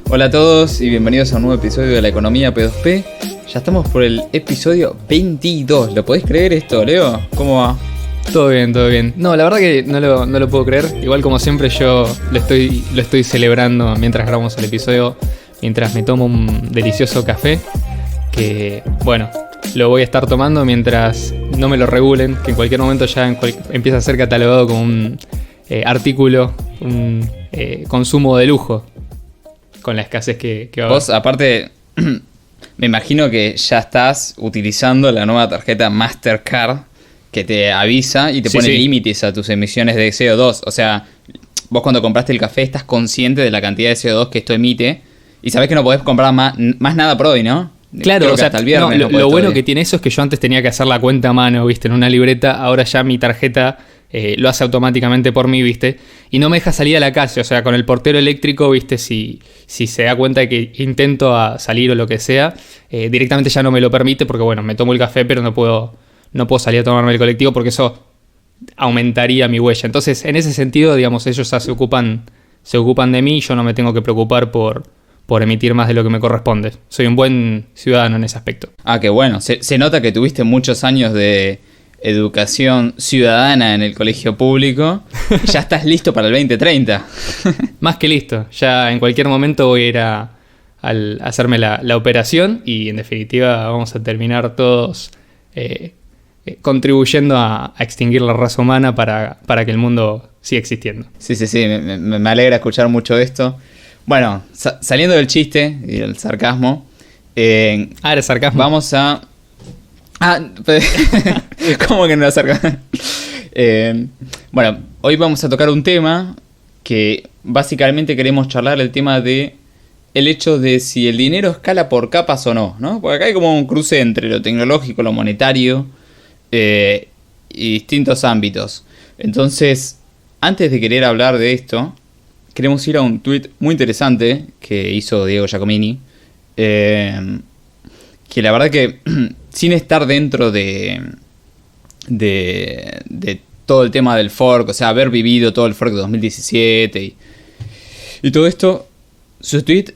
Hola a todos y bienvenidos a un nuevo episodio de la economía P2P. Ya estamos por el episodio 22. ¿Lo podés creer esto, Leo? ¿Cómo va? Todo bien, todo bien. No, la verdad que no lo puedo creer. Igual como siempre yo lo estoy celebrando mientras grabamos el episodio, mientras me tomo un delicioso café, que bueno, lo voy a estar tomando mientras no me lo regulen, que en cualquier momento ya empieza a ser catalogado como un artículo, un consumo de lujo, con la escasez que va a haber. Vos, aparte, me imagino que ya estás utilizando la nueva tarjeta Mastercard que te avisa y te pone límites a tus emisiones de CO2. O sea, vos cuando compraste el café estás consciente de la cantidad de CO2 que esto emite y sabés que no podés comprar más nada por hoy, ¿no? Claro, Creo o sea, hasta el viernes lo bueno que tiene eso es que yo antes tenía que hacer la cuenta a mano, ¿viste? En una libreta, ahora ya mi tarjeta lo hace automáticamente por mí, ¿viste? Y no me deja salir a la calle, o sea, con el portero eléctrico, ¿viste? Si se da cuenta de que intento a salir o lo que sea, directamente ya no me lo permite porque, bueno, me tomo el café, pero no puedo salir a tomarme el colectivo porque eso aumentaría mi huella. Entonces, en ese sentido, digamos, ellos ya se ocupan de mí y yo no me tengo que preocupar por emitir más de lo que me corresponde. Soy un buen ciudadano en ese aspecto. Ah, qué bueno. Se nota que tuviste muchos años de educación ciudadana en el colegio público y ya estás listo para el 2030. Más que listo. Ya en cualquier momento voy a ir a hacerme la operación y en definitiva vamos a terminar todos contribuyendo a extinguir la raza humana para que el mundo siga existiendo. Sí, me alegra escuchar mucho esto. Bueno, saliendo del chiste y del sarcasmo. ¿Era sarcasmo? Vamos a... ¿Cómo que no era sarcasmo? Bueno, hoy vamos a tocar un tema que básicamente queremos charlar, el tema de el hecho de si el dinero escala por capas o no, ¿no? Porque acá hay como un cruce entre lo tecnológico, lo monetario y distintos ámbitos. Entonces, antes de querer hablar de esto, queremos ir a un tweet muy interesante que hizo Diego Giacomini, que la verdad que sin estar dentro de todo el tema del fork, o sea, haber vivido todo el fork de 2017 y todo esto, su tweet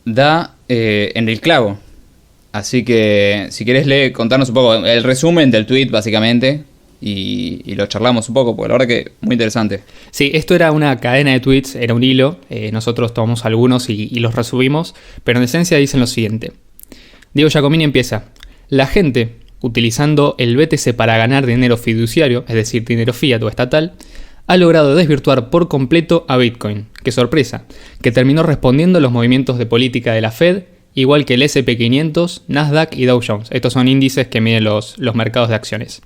da en el clavo. Así que si querés contarnos un poco el resumen del tweet básicamente y lo charlamos un poco, porque la verdad que muy interesante. Sí, esto era una cadena de tweets, era un hilo, nosotros tomamos algunos y los resumimos, pero en esencia dicen lo siguiente. Diego Giacomini empieza: la gente, utilizando el BTC para ganar dinero fiduciario, es decir, dinero fiat o estatal, ha logrado desvirtuar por completo a Bitcoin. ¡Qué sorpresa! Que terminó respondiendo a los movimientos de política de la Fed, igual que el S&P 500, Nasdaq y Dow Jones. Estos son índices que miden los mercados de acciones.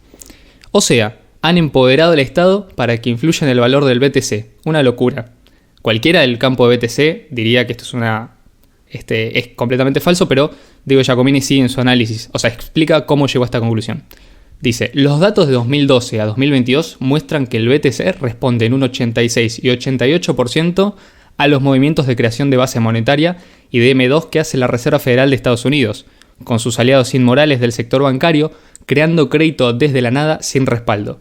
O sea, han empoderado al Estado para que influya en el valor del BTC. Una locura. Cualquiera del campo de BTC diría que esto es completamente falso, pero Diego Giacomini sigue en su análisis. O sea, explica cómo llegó a esta conclusión. Dice: los datos de 2012 a 2022 muestran que el BTC responde en un 86 y 88% a los movimientos de creación de base monetaria y de M2 que hace la Reserva Federal de Estados Unidos, con sus aliados inmorales del sector bancario, creando crédito desde la nada sin respaldo.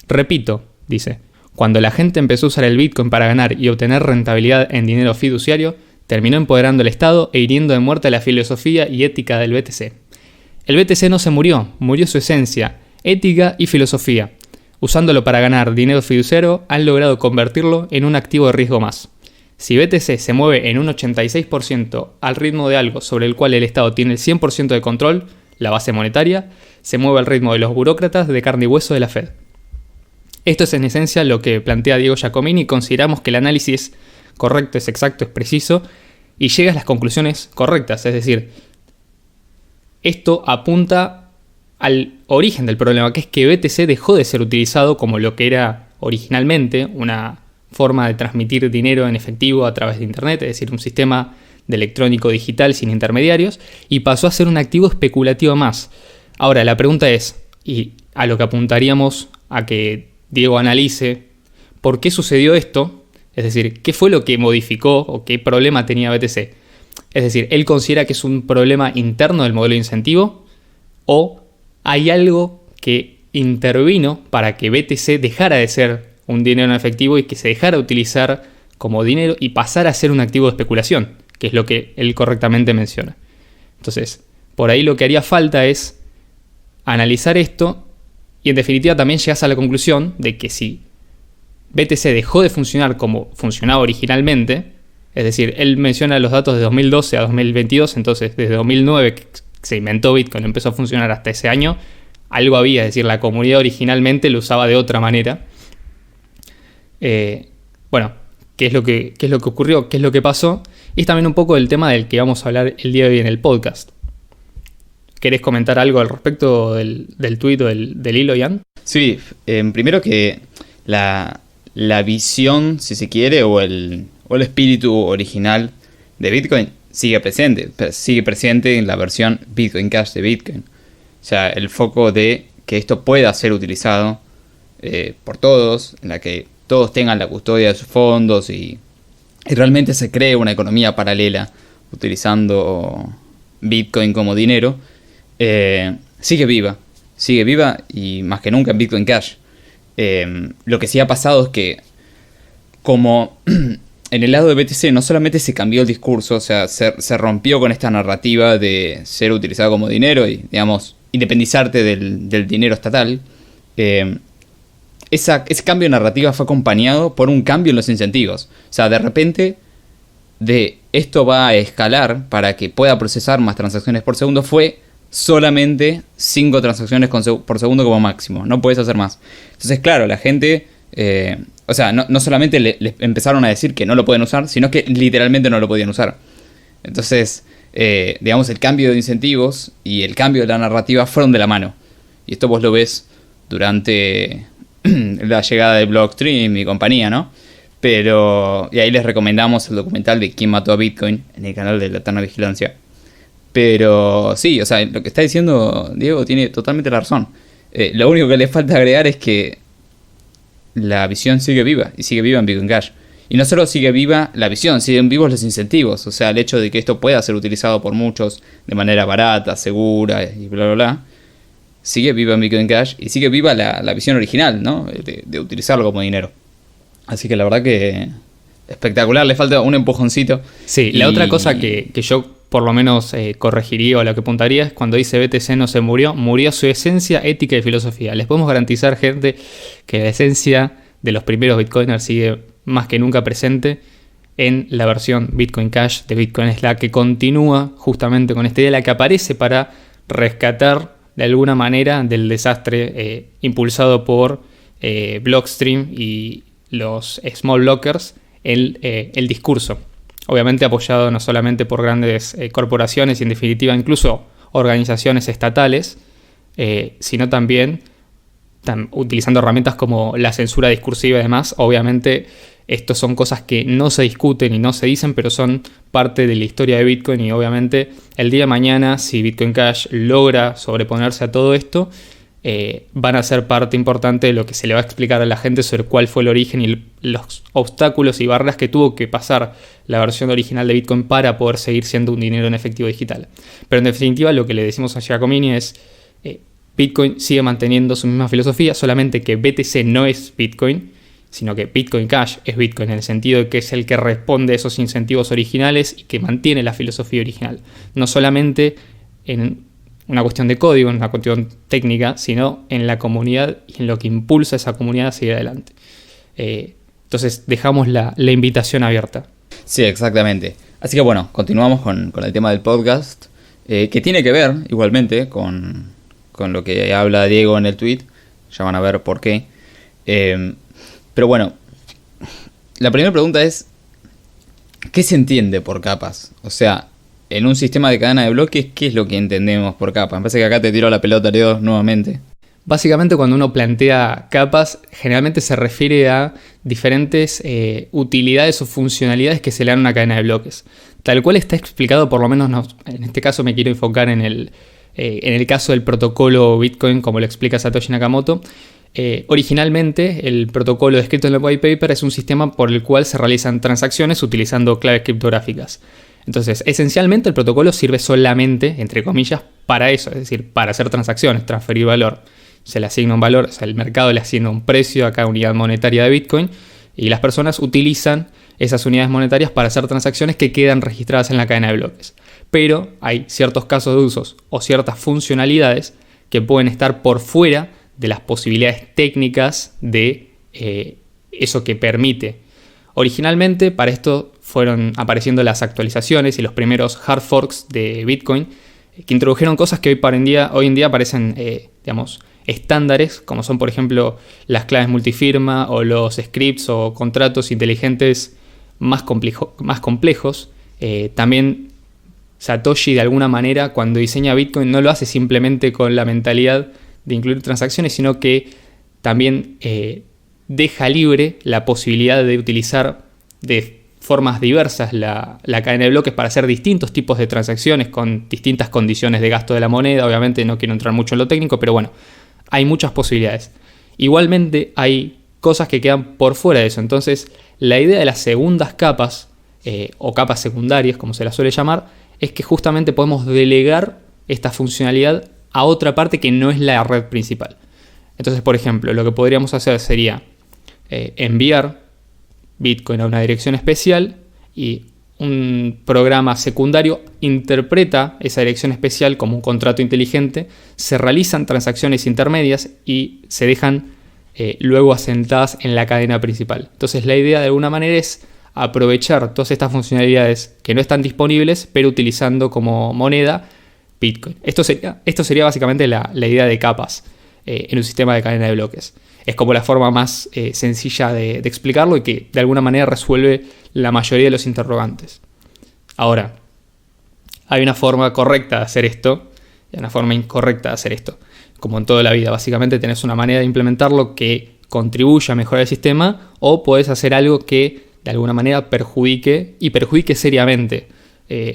Repito, dice, cuando la gente empezó a usar el Bitcoin para ganar y obtener rentabilidad en dinero fiduciario, terminó empoderando al Estado e hiriendo de muerte la filosofía y ética del BTC. El BTC no se murió su esencia, ética y filosofía. Usándolo para ganar dinero fiduciario, han logrado convertirlo en un activo de riesgo más. Si BTC se mueve en un 86% al ritmo de algo sobre el cual el Estado tiene el 100% de control, la base monetaria, se mueve al ritmo de los burócratas de carne y hueso de la Fed. Esto es en esencia lo que plantea Diego Giacomini y consideramos que el análisis es correcto, es exacto, es preciso y llega a las conclusiones correctas. Es decir, esto apunta al origen del problema, que es que BTC dejó de ser utilizado como lo que era originalmente, una forma de transmitir dinero en efectivo a través de Internet, es decir, un sistema de electrónico digital sin intermediarios, y pasó a ser un activo especulativo más. Ahora, la pregunta es, y a lo que apuntaríamos a que Diego analice, ¿por qué sucedió esto? Es decir, ¿qué fue lo que modificó o qué problema tenía BTC? Es decir, ¿él considera que es un problema interno del modelo de incentivo o hay algo que intervino para que BTC dejara de ser un dinero en efectivo y que se dejara utilizar como dinero y pasar a ser un activo de especulación, que es lo que él correctamente menciona. Entonces, por ahí lo que haría falta es analizar esto y en definitiva también llegas a la conclusión de que si BTC dejó de funcionar como funcionaba originalmente, es decir, él menciona los datos de 2012 a 2022, entonces desde 2009 que se inventó Bitcoin, empezó a funcionar hasta ese año, algo había, es decir, la comunidad originalmente lo usaba de otra manera. Bueno, ¿qué es lo que ocurrió? ¿Qué es lo que pasó? Y es también un poco el tema del que vamos a hablar el día de hoy en el podcast. ¿Querés comentar algo al respecto del tuit o del hilo, Ian? Sí, primero que la visión, si se quiere, o el espíritu original de Bitcoin sigue presente en la versión Bitcoin Cash de Bitcoin. O sea, el foco de que esto pueda ser utilizado por todos, en la que todos tengan la custodia de sus fondos y realmente se cree una economía paralela utilizando Bitcoin como dinero, sigue viva y más que nunca en Bitcoin Cash. Lo que sí ha pasado es que como en el lado de BTC no solamente se cambió el discurso, o sea, se rompió con esta narrativa de ser utilizado como dinero y, digamos, independizarte del dinero estatal. Ese cambio de narrativa fue acompañado por un cambio en los incentivos. O sea, de repente, de esto va a escalar para que pueda procesar más transacciones por segundo, fue solamente 5 transacciones por segundo como máximo. No puedes hacer más. Entonces, claro, la gente... o sea, no solamente les empezaron a decir que no lo pueden usar, sino que literalmente no lo podían usar. Entonces, digamos, el cambio de incentivos y el cambio de la narrativa fueron de la mano. Y esto vos lo ves durante la llegada de Blockstream y compañía, ¿no? Pero, y ahí les recomendamos el documental de Quién mató a Bitcoin en el canal de La Eterna Vigilancia. Pero sí, o sea, lo que está diciendo Diego tiene totalmente la razón. Lo único que le falta agregar es que la visión sigue viva, y sigue viva en Bitcoin Cash. Y no solo sigue viva la visión, siguen vivos los incentivos. O sea, el hecho de que esto pueda ser utilizado por muchos de manera barata, segura y bla, bla, bla. Sigue viva en Bitcoin Cash y sigue viva la visión original, ¿no? De utilizarlo como dinero. Así que la verdad que espectacular, le falta un empujoncito. Sí, la otra cosa que yo por lo menos corregiría o a lo que apuntaría es cuando dice BTC no se murió su esencia, ética y filosofía. Les podemos garantizar, gente, que la esencia de los primeros Bitcoiners sigue más que nunca presente en la versión Bitcoin Cash de Bitcoin. Es la que continúa justamente con esta idea, la que aparece para rescatar de alguna manera del desastre impulsado por Blockstream y los small blockers el discurso. Obviamente apoyado no solamente por grandes corporaciones y en definitiva incluso organizaciones estatales, sino también utilizando herramientas como la censura discursiva y demás. Obviamente estas son cosas que no se discuten y no se dicen, pero son parte de la historia de Bitcoin y obviamente el día de mañana, si Bitcoin Cash logra sobreponerse a todo esto, van a ser parte importante de lo que se le va a explicar a la gente sobre cuál fue el origen y los obstáculos y barreras que tuvo que pasar la versión original de Bitcoin para poder seguir siendo un dinero en efectivo digital. Pero en definitiva lo que le decimos a Giacomini es Bitcoin sigue manteniendo su misma filosofía, solamente que BTC no es Bitcoin, sino que Bitcoin Cash es Bitcoin en el sentido de que es el que responde a esos incentivos originales y que mantiene la filosofía original. No solamente en una cuestión de código, en una cuestión técnica, sino en la comunidad y en lo que impulsa a esa comunidad a seguir adelante. Entonces dejamos la invitación abierta. Sí, exactamente. Así que bueno, continuamos con el tema del podcast, que tiene que ver igualmente con lo que habla Diego en el tweet. Ya van a ver por qué. Pero bueno, la primera pregunta es, ¿qué se entiende por capas? O sea, en un sistema de cadena de bloques, ¿qué es lo que entendemos por capas? Me parece que acá te tiro la pelota, Leo, nuevamente. Básicamente cuando uno plantea capas, generalmente se refiere a diferentes utilidades o funcionalidades que se le dan a una cadena de bloques. Tal cual está explicado, por lo menos en este caso me quiero enfocar en el caso del protocolo Bitcoin, como lo explica Satoshi Nakamoto. Originalmente el protocolo descrito en el white paper es un sistema por el cual se realizan transacciones utilizando claves criptográficas. Entonces, esencialmente el protocolo sirve solamente, entre comillas, para eso, es decir, para hacer transacciones, transferir valor. Se le asigna un valor, o sea, el mercado le asigna un precio a cada unidad monetaria de Bitcoin y las personas utilizan esas unidades monetarias para hacer transacciones que quedan registradas en la cadena de bloques. Pero hay ciertos casos de usos o ciertas funcionalidades que pueden estar por fuera de las posibilidades técnicas de eso que permite. Originalmente para esto fueron apareciendo las actualizaciones y los primeros hard forks de Bitcoin que introdujeron cosas que hoy en día parecen estándares, como son por ejemplo las claves multifirma o los scripts o contratos inteligentes más complejos. También Satoshi de alguna manera cuando diseña Bitcoin no lo hace simplemente con la mentalidad de incluir transacciones, sino que también deja libre la posibilidad de utilizar de formas diversas la cadena de bloques para hacer distintos tipos de transacciones con distintas condiciones de gasto de la moneda. Obviamente no quiero entrar mucho en lo técnico, pero bueno, hay muchas posibilidades. Igualmente hay cosas que quedan por fuera de eso. Entonces la idea de las segundas capas o capas secundarias, como se las suele llamar, es que justamente podemos delegar esta funcionalidad a otra parte que no es la red principal. Entonces, por ejemplo, lo que podríamos hacer sería enviar Bitcoin a una dirección especial y un programa secundario interpreta esa dirección especial como un contrato inteligente, se realizan transacciones intermedias y se dejan luego asentadas en la cadena principal. Entonces la idea de alguna manera es aprovechar todas estas funcionalidades que no están disponibles, pero utilizando como moneda Bitcoin. Esto sería básicamente la idea de capas en un sistema de cadena de bloques. Es como la forma más sencilla de explicarlo y que de alguna manera resuelve la mayoría de los interrogantes. Ahora, hay una forma correcta de hacer esto y una forma incorrecta de hacer esto. Como en toda la vida, básicamente tenés una manera de implementarlo que contribuya a mejorar el sistema o podés hacer algo que de alguna manera perjudique seriamente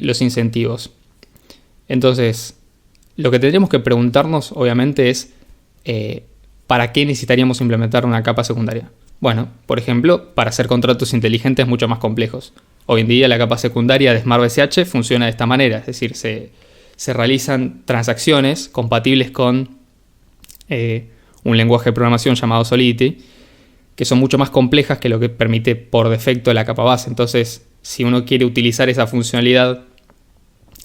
los incentivos. Entonces, lo que tendríamos que preguntarnos obviamente es ¿para qué necesitaríamos implementar una capa secundaria? Bueno, por ejemplo, para hacer contratos inteligentes mucho más complejos. Hoy en día la capa secundaria de Smart BCH funciona de esta manera, es decir, se realizan transacciones compatibles con un lenguaje de programación llamado Solidity, que son mucho más complejas que lo que permite por defecto la capa base. Entonces, si uno quiere utilizar esa funcionalidad,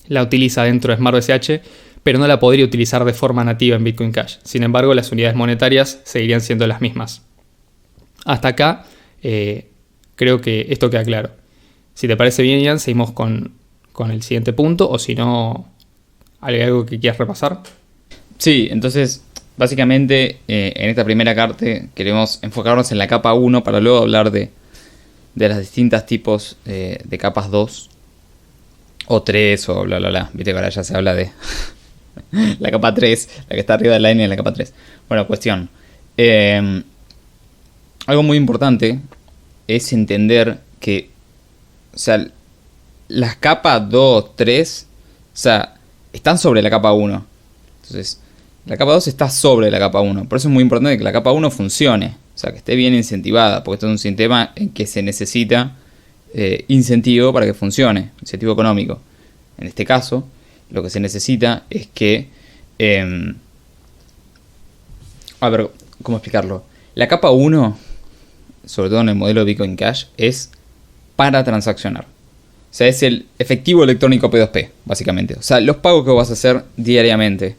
la utiliza dentro de Smart BCH, pero no la podría utilizar de forma nativa en Bitcoin Cash. Sin embargo, las unidades monetarias seguirían siendo las mismas. Hasta acá, creo que esto queda claro. Si te parece bien, Ian, seguimos con el siguiente punto, o si no, ¿hay algo que quieras repasar? Sí, entonces, básicamente, en esta primera parte queremos enfocarnos en la capa 1 para luego hablar de las distintas tipos de capas 2 o 3 o bla bla bla. Viste que ahora ya se habla de la capa 3, la que está arriba de la línea de la capa 3. Bueno, cuestión. Algo muy importante es entender que, o sea, las capas 2, 3, o sea, están sobre la capa 1. Entonces, la capa 2 está sobre la capa 1. Por eso es muy importante que la capa 1 funcione. O sea, que esté bien incentivada. Porque esto es un sistema en que se necesita incentivo para que funcione. Incentivo económico. En este caso, lo que se necesita es que... a ver, ¿cómo explicarlo? La capa 1, sobre todo en el modelo de Bitcoin Cash, es para transaccionar. O sea, es el efectivo electrónico P2P, básicamente. O sea, los pagos que vas a hacer diariamente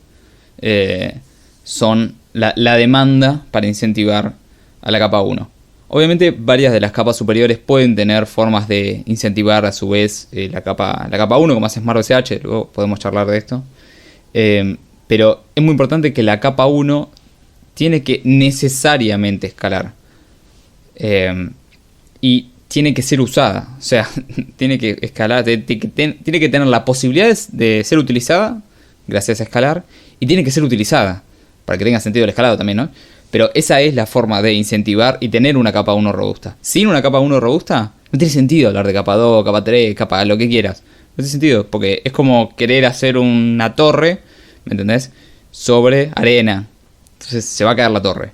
son la demanda para incentivar a la capa 1. Obviamente varias de las capas superiores pueden tener formas de incentivar a su vez la capa 1, como hace Smart BCH, luego podemos charlar de esto. Pero es muy importante que la capa 1 tiene que necesariamente escalar. Y tiene que ser usada. O sea, tiene que escalar, tiene que tener la posibilidad de ser utilizada gracias a escalar. Y tiene que ser utilizada para que tenga sentido el escalado también, ¿no? Pero esa es la forma de incentivar y tener una capa 1 robusta. Sin una capa 1 robusta, no tiene sentido hablar de capa 2, capa 3, capa lo que quieras. No tiene sentido, porque es como querer hacer una torre, ¿me entendés? Sobre arena. Entonces se va a caer la torre.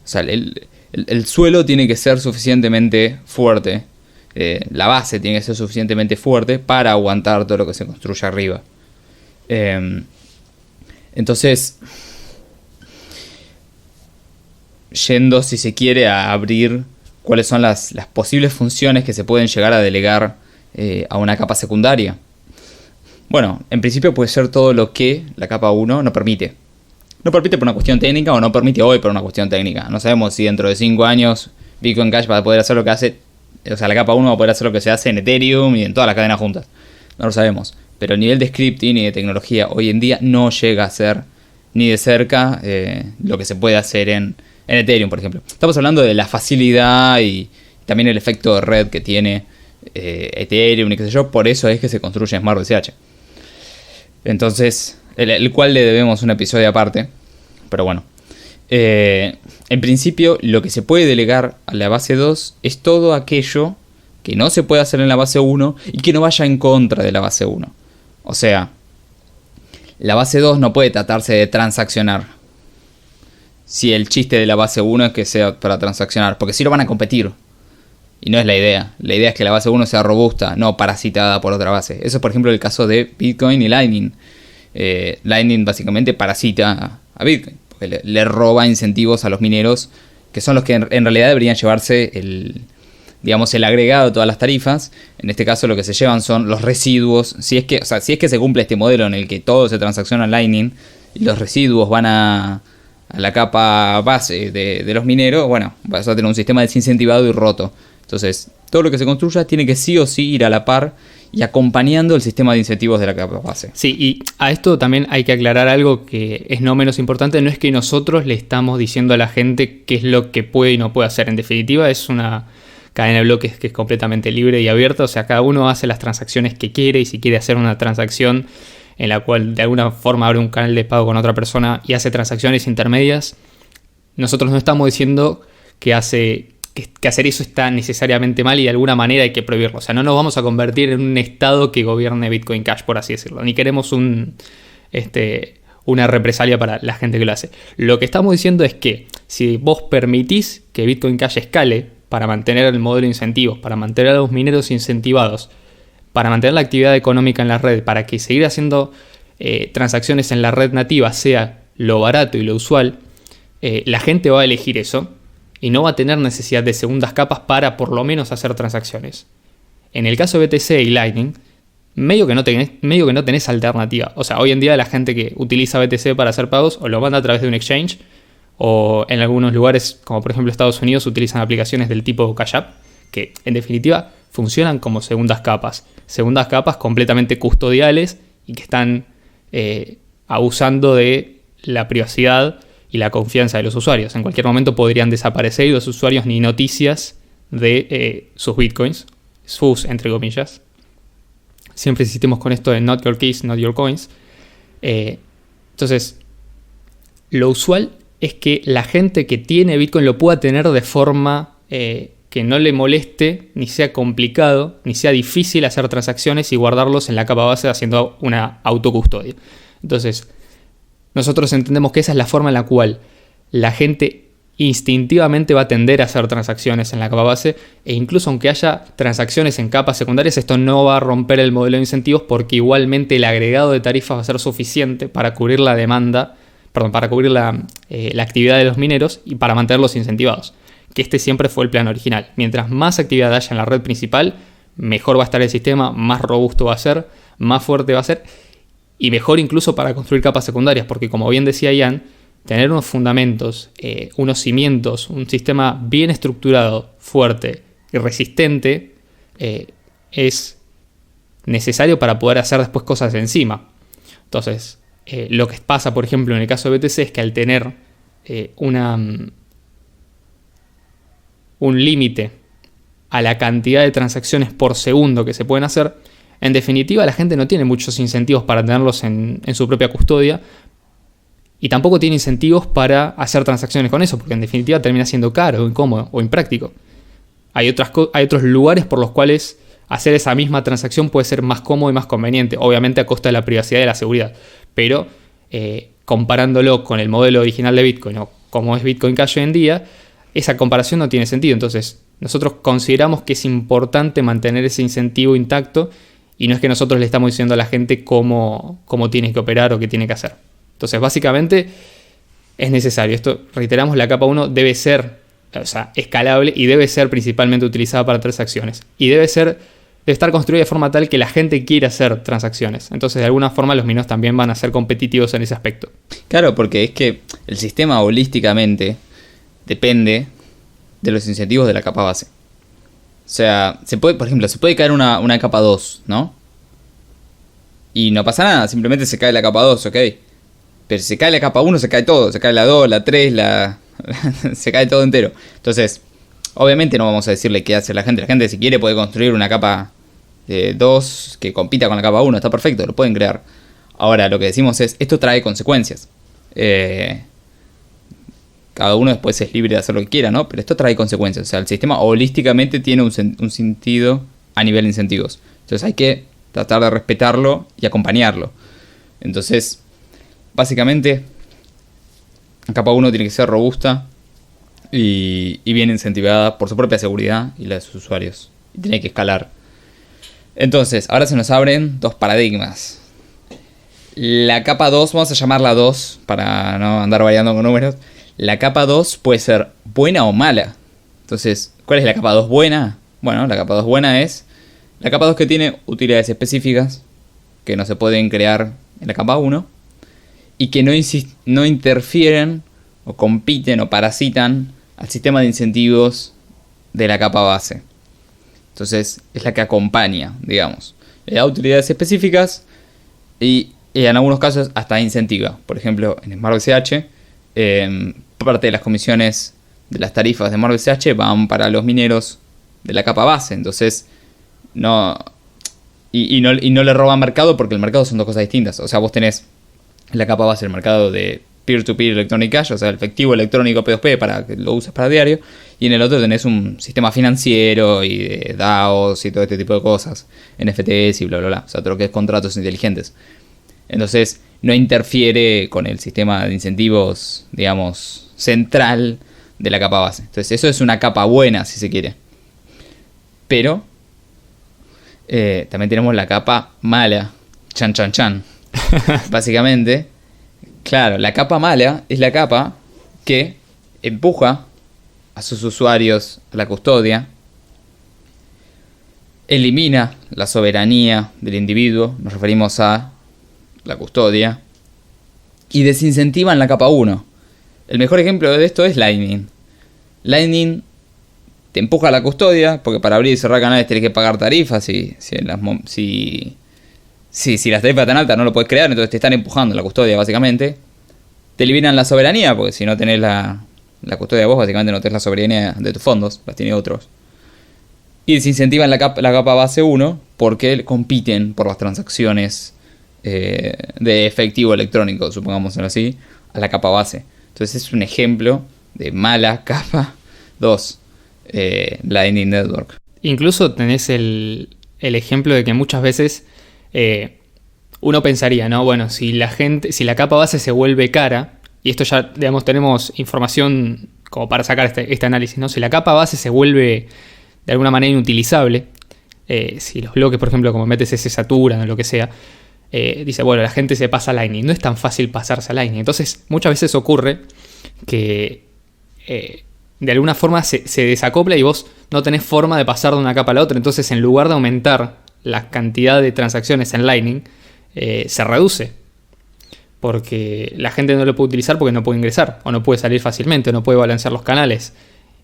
O sea, el suelo tiene que ser suficientemente fuerte. La base tiene que ser suficientemente fuerte para aguantar todo lo que se construye arriba. Entonces, yendo, si se quiere, a abrir cuáles son las posibles funciones que se pueden llegar a delegar a una capa secundaria. Bueno, en principio puede ser todo lo que la capa 1 no permite. No permite por una cuestión técnica o no permite hoy por una cuestión técnica. No sabemos si dentro de 5 años Bitcoin Cash va a poder hacer lo que hace, o sea, la capa 1 va a poder hacer lo que se hace en Ethereum y en todas las cadenas juntas. No lo sabemos. Pero el nivel de scripting y de tecnología hoy en día no llega a ser ni de cerca lo que se puede hacer en Ethereum, por ejemplo. Estamos hablando de la facilidad y también el efecto de red que tiene Ethereum y qué sé yo. Por eso es que se construye Smart BCH. Entonces, el cual le debemos un episodio aparte. Pero bueno. En principio, lo que se puede delegar a la base 2 es todo aquello que no se puede hacer en la base 1 y que no vaya en contra de la base 1. O sea, la base 2 no puede tratarse de transaccionar. Si el chiste de la base 1 es que sea para transaccionar, porque si no van a competir. Y no es la idea. La idea es que la base 1 sea robusta, no parasitada por otra base. Eso es, por ejemplo, el caso de Bitcoin y Lightning. Lightning básicamente parasita a Bitcoin, porque le roba incentivos a los mineros, que son los que en realidad deberían llevarse el agregado de todas las tarifas. En este caso lo que se llevan son los residuos. Si es que se cumple este modelo en el que todo se transacciona en Lightning y los residuos van a la capa base de los mineros, bueno, vas a tener un sistema desincentivado y roto. Entonces, todo lo que se construya tiene que sí o sí ir a la par y acompañando el sistema de incentivos de la capa base. Sí, y a esto también hay que aclarar algo que es no menos importante. No es que nosotros le estamos diciendo a la gente qué es lo que puede y no puede hacer. En definitiva, es una cadena de bloques que es completamente libre y abierta. O sea, cada uno hace las transacciones que quiere, y si quiere hacer una transacción en la cual de alguna forma abre un canal de pago con otra persona y hace transacciones intermedias, nosotros no estamos diciendo que hacer eso está necesariamente mal y de alguna manera hay que prohibirlo. O sea, no nos vamos a convertir en un estado que gobierne Bitcoin Cash, por así decirlo. Ni queremos una represalia para la gente que lo hace. Lo que estamos diciendo es que si vos permitís que Bitcoin Cash escale para mantener el modelo de incentivos, para mantener a los mineros incentivados, para mantener la actividad económica en la red, para que seguir haciendo transacciones en la red nativa sea lo barato y lo usual, la gente va a elegir eso y no va a tener necesidad de segundas capas para por lo menos hacer transacciones. En el caso de BTC y Lightning, medio que no tenés alternativa. O sea, hoy en día la gente que utiliza BTC para hacer pagos o lo manda a través de un exchange, o en algunos lugares, como por ejemplo Estados Unidos, utilizan aplicaciones del tipo Cash App, que en definitiva funcionan como segundas capas completamente custodiales y que están abusando de la privacidad y la confianza de los usuarios. En cualquier momento podrían desaparecer y los usuarios ni noticias de sus bitcoins, sus entre comillas. Siempre insistimos con esto de not your keys, not your coins. Entonces, lo usual es que la gente que tiene Bitcoin lo pueda tener de forma que no le moleste, ni sea complicado, ni sea difícil hacer transacciones y guardarlos en la capa base haciendo una autocustodia. Entonces, nosotros entendemos que esa es la forma en la cual la gente instintivamente va a tender a hacer transacciones en la capa base, e incluso aunque haya transacciones en capas secundarias, esto no va a romper el modelo de incentivos, porque igualmente el agregado de tarifas va a ser suficiente para cubrir la demanda, para cubrir la actividad de los mineros y para mantenerlos incentivados. Que este siempre fue el plan original. Mientras más actividad haya en la red principal, mejor va a estar el sistema, más robusto va a ser, más fuerte va a ser, y mejor incluso para construir capas secundarias, porque como bien decía Ian, tener unos fundamentos, unos cimientos, un sistema bien estructurado, fuerte y resistente es necesario para poder hacer después cosas encima. Entonces, lo que pasa, por ejemplo, en el caso de BTC es que al tener un límite a la cantidad de transacciones por segundo que se pueden hacer, en definitiva la gente no tiene muchos incentivos para tenerlos en su propia custodia, y tampoco tiene incentivos para hacer transacciones con eso, porque en definitiva termina siendo caro, incómodo o impráctico. Hay otros lugares por los cuales hacer esa misma transacción puede ser más cómodo y más conveniente, obviamente a costa de la privacidad y de la seguridad, pero comparándolo con el modelo original de Bitcoin o como es Bitcoin Cash hoy en día, esa comparación no tiene sentido. Entonces nosotros consideramos que es importante mantener ese incentivo intacto, y no es que nosotros le estamos diciendo a la gente cómo tiene que operar o qué tiene que hacer. Entonces básicamente es necesario. Esto, reiteramos, la capa 1 debe ser o sea, escalable y debe ser principalmente utilizada para transacciones. Y debe estar construida de forma tal que la gente quiera hacer transacciones. Entonces, de alguna forma, los mineros también van a ser competitivos en ese aspecto. Claro, porque es que el sistema holísticamente depende de los incentivos de la capa base. O sea, por ejemplo, se puede caer una capa 2, ¿no? Y no pasa nada, simplemente se cae la capa 2, ¿ok? Pero si se cae la capa 1, se cae todo. Se cae la 2, la 3, se cae todo entero. Entonces, obviamente no vamos a decirle qué hace la gente. La gente, si quiere, puede construir una capa 2 que compita con la capa 1. Está perfecto, lo pueden crear. Ahora, lo que decimos es, esto trae consecuencias. Cada uno después es libre de hacer lo que quiera, ¿no? Pero esto trae consecuencias. O sea, el sistema holísticamente tiene un sentido a nivel de incentivos. Entonces hay que tratar de respetarlo y acompañarlo. Entonces, básicamente, la capa 1 tiene que ser robusta y bien incentivada por su propia seguridad y la de sus usuarios. Y tiene que escalar. Entonces, ahora se nos abren dos paradigmas. La capa 2, vamos a llamarla 2 para no andar variando con números. La capa 2 puede ser buena o mala. Entonces, ¿cuál es la capa 2 buena? Bueno, la capa 2 buena es la capa 2 que tiene utilidades específicas que no se pueden crear en la capa 1 y que no interfieren o compiten o parasitan al sistema de incentivos de la capa base. Entonces, es la que acompaña, digamos. Le da utilidades específicas y en algunos casos hasta incentiva. Por ejemplo, en Smart BCH, parte de las comisiones de las tarifas de Smart BCH van para los mineros de la capa base. Entonces, no le roban mercado porque el mercado son dos cosas distintas. O sea, vos tenés en la capa base el mercado de peer-to-peer electronic cash, o sea, el efectivo electrónico P2P para que lo uses para diario, y en el otro tenés un sistema financiero y de DAOs y todo este tipo de cosas, NFTs y bla bla bla, o sea, todo lo que es contratos inteligentes. Entonces, no interfiere con el sistema de incentivos, digamos, central de la capa base. Entonces, eso es una capa buena, si se quiere. Pero también tenemos la capa mala, chan chan chan. Básicamente, claro, la capa mala es la capa que empuja a sus usuarios a la custodia, elimina la soberanía del individuo, nos referimos a la custodia, y desincentiva en la capa 1. El mejor ejemplo de esto es Lightning. Lightning te empuja a la custodia, porque para abrir y cerrar canales tenés que pagar tarifas, si las tarifas están altas no lo puedes crear, entonces te están empujando a la custodia básicamente. Te eliminan la soberanía, porque si no tenés la custodia vos, básicamente no tenés la soberanía de tus fondos, las tiene otros. Y desincentivan la capa base 1, porque compiten por las transacciones de efectivo electrónico, supongámoslo así, a la capa base. Entonces es un ejemplo de mala capa 2, Lightning Network. Incluso tenés el ejemplo de que muchas veces uno pensaría, ¿no? Bueno, si la capa base se vuelve cara, y esto ya, digamos, tenemos información como para sacar este análisis, ¿no? Si la capa base se vuelve de alguna manera inutilizable, si los bloques, por ejemplo, como BTC se saturan o lo que sea, dice, bueno, la gente se pasa a Lightning. No es tan fácil pasarse a Lightning. Entonces, muchas veces ocurre que de alguna forma se desacopla y vos no tenés forma de pasar de una capa a la otra. Entonces, en lugar de aumentar la cantidad de transacciones en Lightning, se reduce. Porque la gente no lo puede utilizar porque no puede ingresar, o no puede salir fácilmente, o no puede balancear los canales.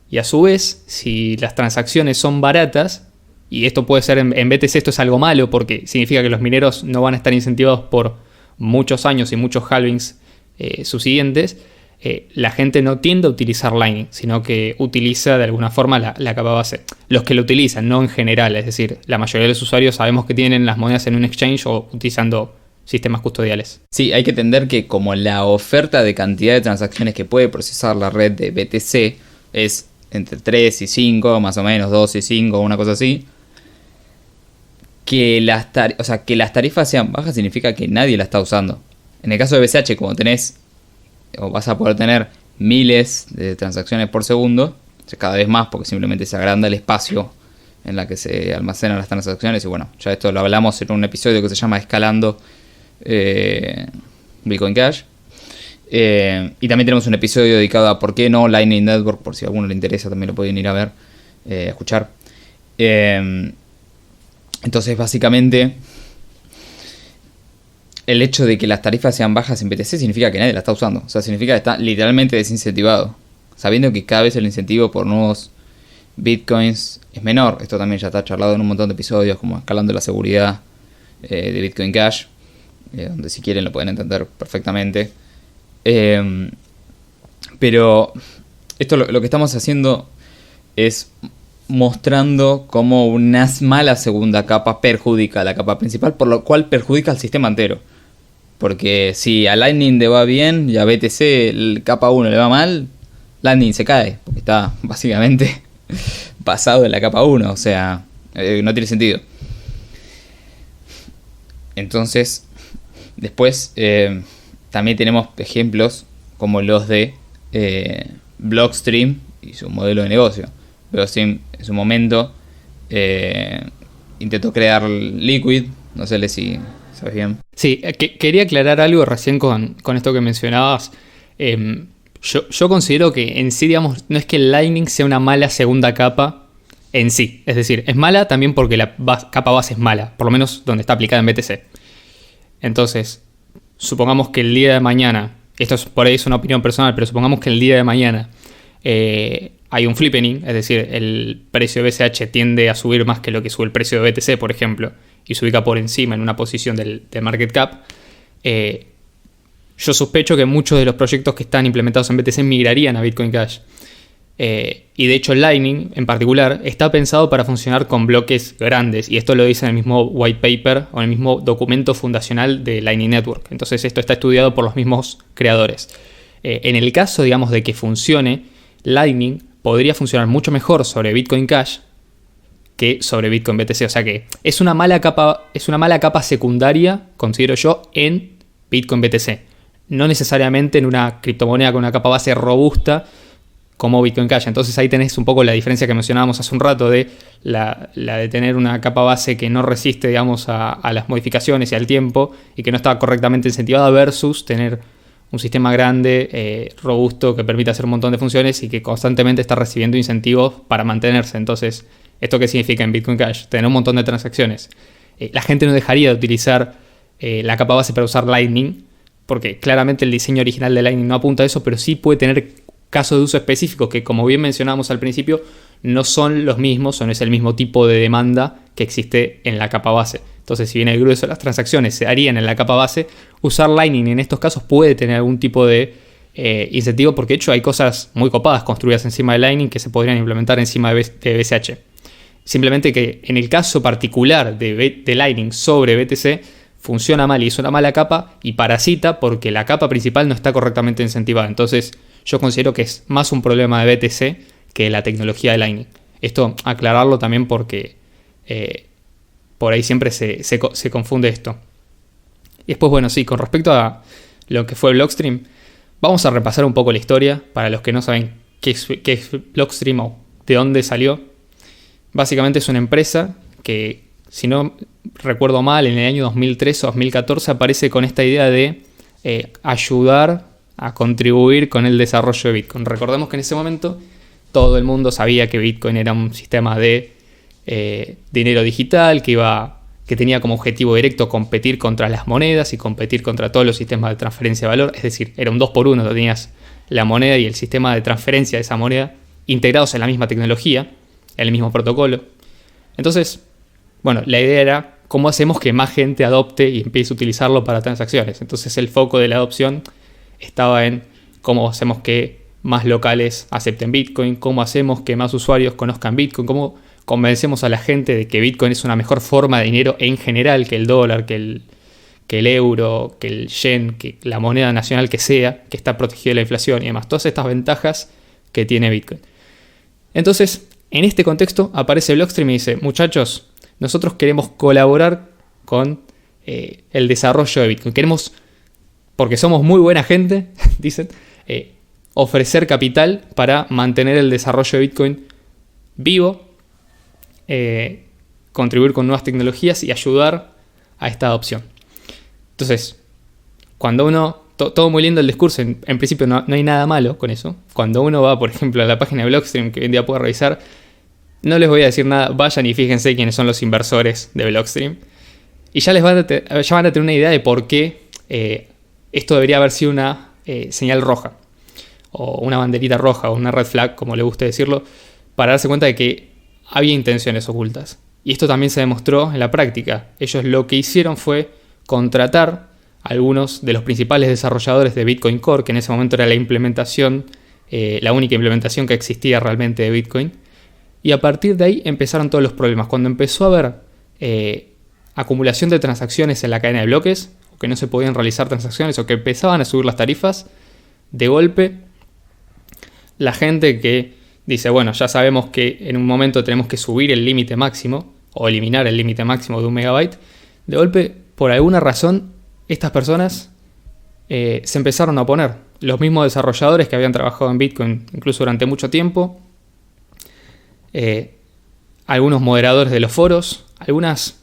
Y a su vez, si las transacciones son baratas, y esto puede ser en BTC, esto es algo malo porque significa que los mineros no van a estar incentivados por muchos años y muchos halvings subsiguientes, la gente no tiende a utilizar Lightning, sino que utiliza de alguna forma la capa base. Los que lo utilizan, no en general, es decir, la mayoría de los usuarios sabemos que tienen las monedas en un exchange o utilizando sistemas custodiales. Sí, hay que entender que como la oferta de cantidad de transacciones que puede procesar la red de BTC es entre 3 y 5, más o menos 2 y 5, una cosa así, que las tarifas sean bajas significa que nadie la está usando. En el caso de BCH, como tenés, o vas a poder tener miles de transacciones por segundo, o sea, cada vez más porque simplemente se agranda el espacio en la que se almacenan las transacciones. Y bueno, ya esto lo hablamos en un episodio que se llama Escalando Bitcoin Cash. Y también tenemos un episodio dedicado a por qué no Lightning Network, por si a alguno le interesa, también lo pueden ir a ver, a escuchar. Entonces, básicamente, el hecho de que las tarifas sean bajas en BTC significa que nadie la está usando. O sea, significa que está literalmente desincentivado. Sabiendo que cada vez el incentivo por nuevos bitcoins es menor. Esto también ya está charlado en un montón de episodios, como escalando la seguridad de Bitcoin Cash, donde si quieren lo pueden entender perfectamente. Pero esto lo que estamos haciendo es mostrando cómo una mala segunda capa perjudica a la capa principal, por lo cual perjudica al sistema entero. Porque si a Lightning le va bien y a BTC el capa 1 le va mal, Lightning se cae, porque está básicamente basado en la capa 1, o sea, no tiene sentido. Entonces, después también tenemos ejemplos como los de Blockstream y su modelo de negocio. Blockstream en su momento intentó crear Liquid, no sé si sabes bien. Sí, quería aclarar algo recién con esto que mencionabas. Yo considero que en sí, digamos, no es que el Lightning sea una mala segunda capa en sí. Es decir, es mala también porque la capa base es mala, por lo menos donde está aplicada en BTC. Entonces, supongamos que el día de mañana, esto es, por ahí es una opinión personal, pero supongamos que el día de mañana hay un flippening, es decir, el precio de BCH tiende a subir más que lo que sube el precio de BTC, por ejemplo, y se ubica por encima en una posición del market cap. Yo sospecho que muchos de los proyectos que están implementados en BTC migrarían a Bitcoin Cash. Y de hecho Lightning en particular está pensado para funcionar con bloques grandes, y esto lo dice en el mismo white paper o en el mismo documento fundacional de Lightning Network. Entonces esto está estudiado por los mismos creadores. En el caso, digamos, de que funcione, Lightning podría funcionar mucho mejor sobre Bitcoin Cash que sobre Bitcoin BTC. O sea que es una mala capa secundaria, considero yo, en Bitcoin BTC. No necesariamente en una criptomoneda con una capa base robusta como Bitcoin Cash. Entonces ahí tenés un poco la diferencia que mencionábamos hace un rato de la de tener una capa base que no resiste, digamos, a las modificaciones y al tiempo, y que no está correctamente incentivada, versus tener un sistema grande, robusto, que permite hacer un montón de funciones y que constantemente está recibiendo incentivos para mantenerse. Entonces, ¿esto qué significa en Bitcoin Cash? Tener un montón de transacciones. La gente no dejaría de utilizar la capa base para usar Lightning, porque claramente el diseño original de Lightning no apunta a eso, pero sí puede tener casos de uso específicos que, como bien mencionábamos al principio, no son los mismos o no es el mismo tipo de demanda que existe en la capa base. Entonces, si bien el grueso de las transacciones se harían en la capa base, usar Lightning en estos casos puede tener algún tipo de incentivo, porque de hecho hay cosas muy copadas construidas encima de Lightning que se podrían implementar encima de BCH. Simplemente que en el caso particular de Lightning sobre BTC funciona mal y es una mala capa y parasita porque la capa principal no está correctamente incentivada. Entonces yo considero que es más un problema de BTC que la tecnología de Lightning. Esto aclararlo también porque por ahí siempre se confunde esto. Y después, bueno, sí, con respecto a lo que fue Blockstream, vamos a repasar un poco la historia para los que no saben qué es Blockstream o de dónde salió. Básicamente es una empresa que, si no recuerdo mal, en el año 2013 o 2014 aparece con esta idea de ayudar a contribuir con el desarrollo de Bitcoin. Recordemos que en ese momento todo el mundo sabía que Bitcoin era un sistema de dinero digital que tenía como objetivo directo competir contra las monedas y competir contra todos los sistemas de transferencia de valor. Es decir, era un 2x1, tenías la moneda y el sistema de transferencia de esa moneda integrados en la misma tecnología, en el mismo protocolo. Entonces, bueno, la idea era cómo hacemos que más gente adopte y empiece a utilizarlo para transacciones. Entonces el foco de la adopción estaba en cómo hacemos que más locales acepten Bitcoin, cómo hacemos que más usuarios conozcan Bitcoin, cómo convencemos a la gente de que Bitcoin es una mejor forma de dinero en general que el dólar, que el euro, que el yen, que la moneda nacional que sea, que está protegida de la inflación y demás. Todas estas ventajas que tiene Bitcoin. Entonces, en este contexto aparece Blockstream y dice: muchachos, nosotros queremos colaborar con el desarrollo de Bitcoin. Queremos, porque somos muy buena gente, dicen, ofrecer capital para mantener el desarrollo de Bitcoin vivo, contribuir con nuevas tecnologías y ayudar a esta adopción. Entonces, cuando uno todo muy lindo el discurso, en principio no hay nada malo con eso. Cuando uno va, por ejemplo, a la página de Blockstream, que hoy en día puede revisar, no les voy a decir nada, vayan y fíjense quiénes son los inversores de Blockstream. Y ya van a tener una idea de por qué esto debería haber sido una señal roja, o una banderita roja, o una red flag, como le guste decirlo, para darse cuenta de que había intenciones ocultas. Y esto también se demostró en la práctica. Ellos lo que hicieron fue contratar a algunos de los principales desarrolladores de Bitcoin Core, que en ese momento era la implementación, la única implementación que existía realmente de Bitcoin. Y a partir de ahí empezaron todos los problemas. Cuando empezó a haber acumulación de transacciones en la cadena de bloques, o que no se podían realizar transacciones, o que empezaban a subir las tarifas, de golpe la gente que dice, bueno, ya sabemos que en un momento tenemos que subir el límite máximo, o eliminar el límite máximo de 1 megabyte, de golpe, por alguna razón, estas personas se empezaron a oponer. Los mismos desarrolladores que habían trabajado en Bitcoin incluso durante mucho tiempo, algunos moderadores de los foros, algunas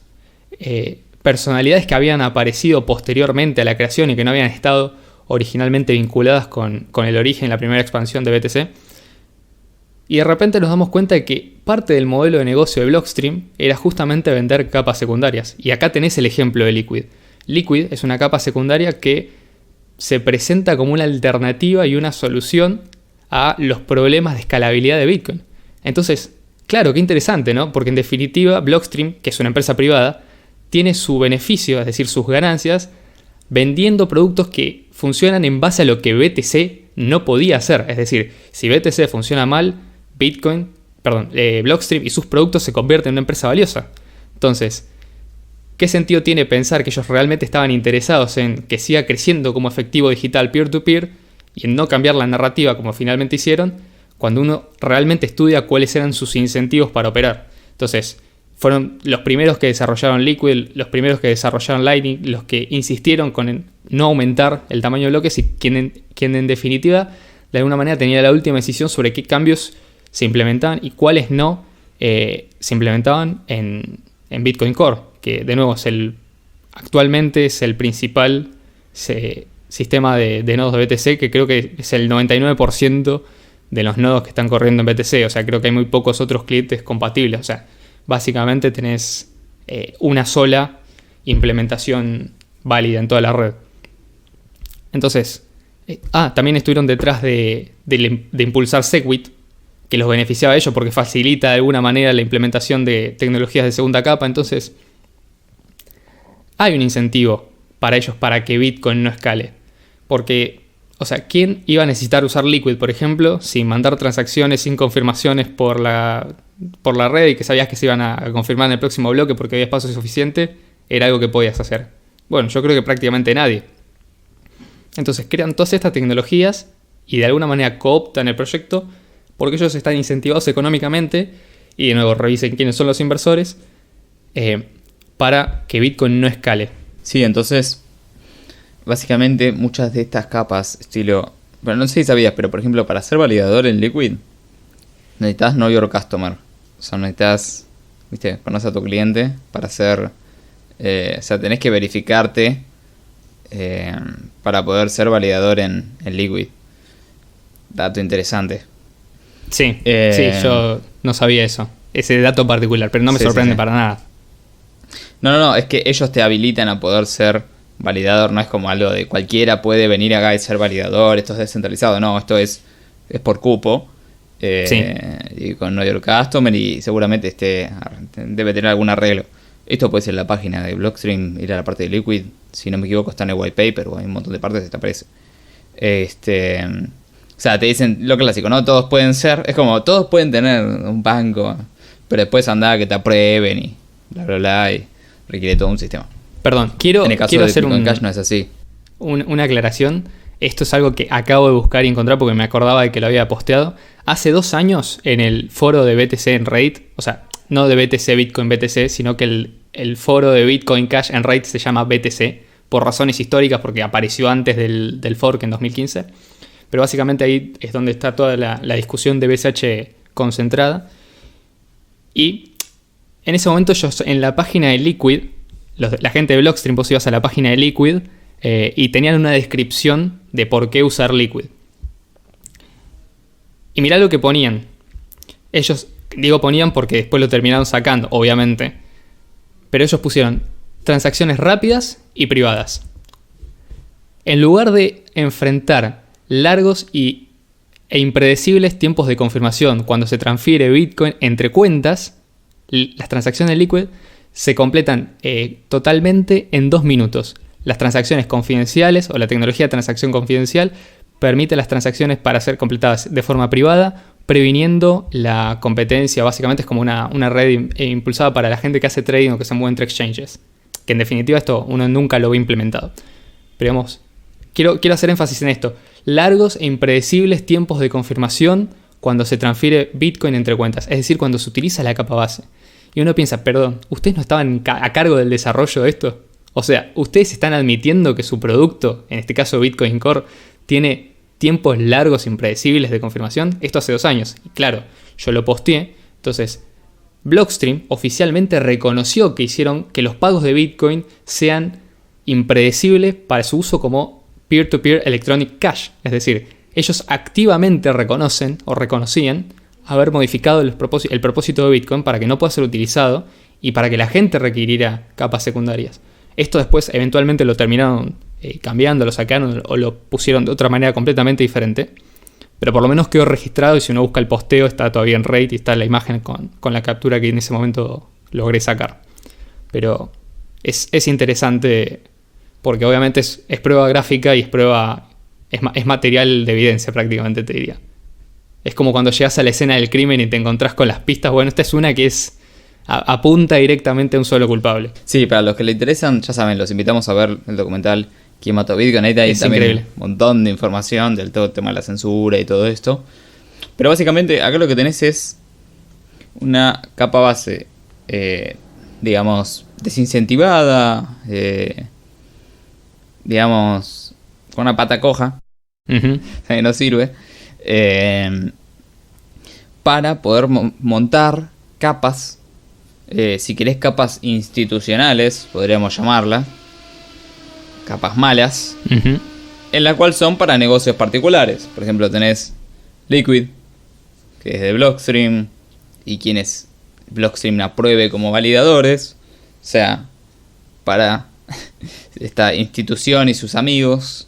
personalidades que habían aparecido posteriormente a la creación y que no habían estado originalmente vinculadas con el origen, la primera expansión de BTC. Y de repente nos damos cuenta de que parte del modelo de negocio de Blockstream era justamente vender capas secundarias. Y acá tenés el ejemplo de Liquid. Liquid es una capa secundaria que se presenta como una alternativa y una solución a los problemas de escalabilidad de Bitcoin. Entonces, claro, qué interesante, ¿no? Porque en definitiva Blockstream, que es una empresa privada, tiene su beneficio, es decir, sus ganancias, vendiendo productos que funcionan en base a lo que BTC no podía hacer. Es decir, si BTC funciona mal, Blockstream y sus productos se convierten en una empresa valiosa. Entonces, ¿qué sentido tiene pensar que ellos realmente estaban interesados en que siga creciendo como efectivo digital peer-to-peer y en no cambiar la narrativa como finalmente hicieron, cuando uno realmente estudia cuáles eran sus incentivos para operar? Entonces, fueron los primeros que desarrollaron Liquid, los primeros que desarrollaron Lightning, los que insistieron con no aumentar el tamaño de bloques y quien en definitiva, de alguna manera, tenía la última decisión sobre qué cambios se implementaban y cuáles no se implementaban en Bitcoin Core, que de nuevo actualmente es el principal sistema de nodos de BTC, que creo que es el 99% de los nodos que están corriendo en BTC. O sea, creo que hay muy pocos otros clientes compatibles. O sea, básicamente tenés una sola implementación válida en toda la red. Entonces, también estuvieron detrás de impulsar Segwit, que los beneficiaba a ellos porque facilita de alguna manera la implementación de tecnologías de segunda capa. Entonces, hay un incentivo para ellos para que Bitcoin no escale. Porque, o sea, ¿quién iba a necesitar usar Liquid, por ejemplo, sin mandar transacciones, sin confirmaciones por la red y que sabías que se iban a confirmar en el próximo bloque porque había espacio suficiente? Era algo que podías hacer. Bueno, yo creo que prácticamente nadie. Entonces crean todas estas tecnologías y de alguna manera cooptan el proyecto porque ellos están incentivados económicamente, y de nuevo revisen quiénes son los inversores, para que Bitcoin no escale. Sí, entonces, básicamente muchas de estas capas, estilo... Bueno, no sé si sabías, pero por ejemplo, para ser validador en Liquid, necesitas Know Your Customer. O sea, necesitas, conocer a tu cliente para hacer... o sea, tenés que verificarte para poder ser validador en Liquid. Dato interesante. Sí, yo no sabía eso, ese dato particular, pero no me sorprende para nada. No, es que ellos te habilitan a poder ser validador, no es como algo de cualquiera puede venir acá y ser validador, esto es descentralizado, no, esto es por cupo, y con Know Your Customer, y seguramente debe tener algún arreglo. Esto puede ser la página de Blockstream, ir a la parte de Liquid, si no me equivoco está en el white paper, o hay un montón de partes que te aparece. O sea, te dicen lo clásico, ¿no? Todos pueden ser, es como, todos pueden tener un banco, pero después anda que te aprueben y bla, bla, bla, y requiere todo un sistema. Perdón, quiero hacer Bitcoin Cash no es así. Una aclaración. Esto es algo que acabo de buscar y encontrar porque me acordaba de que lo había posteado. Hace 2 años en el foro de BTC en Reddit, o sea, no de BTC Bitcoin BTC, sino que el foro de Bitcoin Cash en Reddit se llama BTC, por razones históricas, porque apareció antes del fork en 2015. Pero básicamente ahí es donde está toda la discusión de BCH concentrada. Y en ese momento ellos en la página de Liquid, la gente de Blockstream, vos ibas a la página de Liquid, y tenían una descripción de por qué usar Liquid. Y mirá lo que ponían. Ellos, digo ponían porque después lo terminaron sacando, obviamente. Pero ellos pusieron transacciones rápidas y privadas. En lugar de enfrentar largos e impredecibles tiempos de confirmación cuando se transfiere Bitcoin entre cuentas, las transacciones de Liquid se completan totalmente en 2 minutos. Las transacciones confidenciales o la tecnología de transacción confidencial permite las transacciones para ser completadas de forma privada, previniendo la competencia. Básicamente es como una red impulsada para la gente que hace trading o que se mueve entre exchanges. Que en definitiva esto uno nunca lo ve implementado. Pero digamos, quiero hacer énfasis en esto. Largos e impredecibles tiempos de confirmación cuando se transfiere Bitcoin entre cuentas. Es decir, cuando se utiliza la capa base. Y uno piensa, perdón, ¿ustedes no estaban a cargo del desarrollo de esto? O sea, ¿ustedes están admitiendo que su producto, en este caso Bitcoin Core, tiene tiempos largos e impredecibles de confirmación? Esto hace 2 años. Y claro, yo lo posteé. Entonces, Blockstream oficialmente reconoció que hicieron que los pagos de Bitcoin sean impredecibles para su uso como peer-to-peer electronic cash. Es decir, ellos activamente reconocen o reconocían haber modificado el propósito de Bitcoin para que no pueda ser utilizado y para que la gente requiriera capas secundarias. Esto después eventualmente lo terminaron cambiando, lo sacaron o lo pusieron de otra manera completamente diferente. Pero por lo menos quedó registrado y si uno busca el posteo está todavía en Reddit y está la imagen con la captura que en ese momento logré sacar. Pero es interesante porque obviamente es prueba gráfica y es material de evidencia prácticamente, te diría. Es como cuando llegas a la escena del crimen y te encontrás con las pistas. Bueno, esta es una que apunta directamente a un solo culpable. Sí, para los que le interesan, ya saben, los invitamos a ver el documental ¿Quién mató a Bitcoin? Ahí hay también increíble. Un montón de información del todo el tema de la censura y todo esto. Pero básicamente acá lo que tenés es una capa base, digamos, desincentivada, digamos, con una pata coja, que no sirve, para poder montar capas, si querés capas institucionales, podríamos llamarla, capas malas, en la cual son para negocios particulares. Por ejemplo, tenés Liquid, que es de Blockstream, y quienes Blockstream apruebe como validadores, o sea, para esta institución y sus amigos.